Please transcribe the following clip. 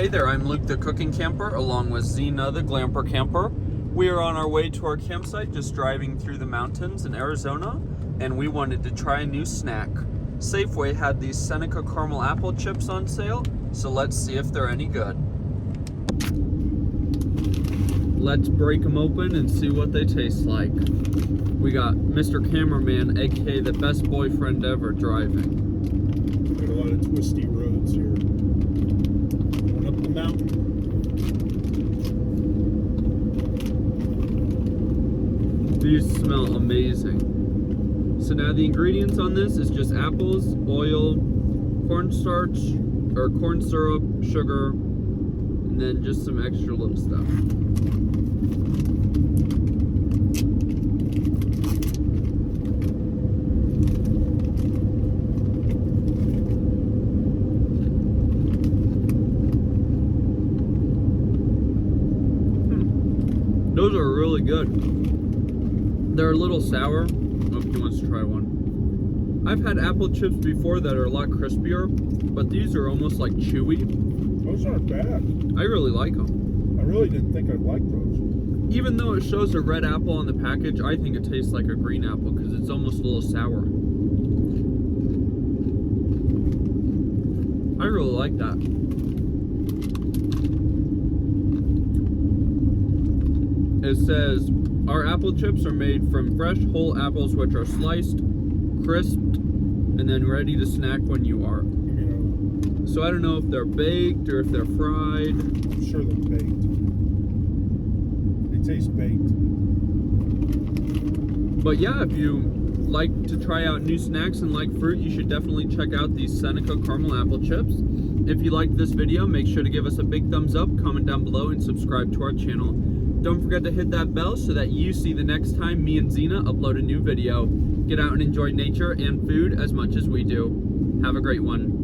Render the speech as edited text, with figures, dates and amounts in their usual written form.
Hey there, I'm Luke the Cooking Camper along with Zena the Glamper Camper. We are on our way to our campsite, just driving through the mountains in Arizona, and we wanted to try a new snack. Safeway had these Seneca caramel apple chips on sale, so let's see if they're any good. Let's break them open and see what they taste like. We got Mr. Cameraman, aka the best boyfriend ever, driving. Got a lot of twisty roads here. Going up the mountain. These smell amazing. So now the ingredients on this is just apples, oil, cornstarch, or corn syrup, sugar, and then just some extra little stuff. Those are really good. They're a little sour. I hope he wants to try one. I've had apple chips before that are a lot crispier, but these are almost like chewy. Those aren't bad. I really like them. I really didn't think I'd like those. Even though it shows a red apple on the package, I think it tastes like a green apple because it's almost a little sour. I really like that. It says, our apple chips are made from fresh whole apples which are sliced, crisped, and then ready to snack when you are. So I don't know if they're baked or if they're fried. I'm sure they're baked. They taste baked. But yeah, if you like to try out new snacks and like fruit, you should definitely check out these Seneca caramel apple chips. If you liked this video, make sure to give us a big thumbs up, comment down below, and subscribe to our channel. Don't forget to hit that bell so that you see the next time me and Zena upload a new video. Get out and enjoy nature and food as much as we do. Have a great one.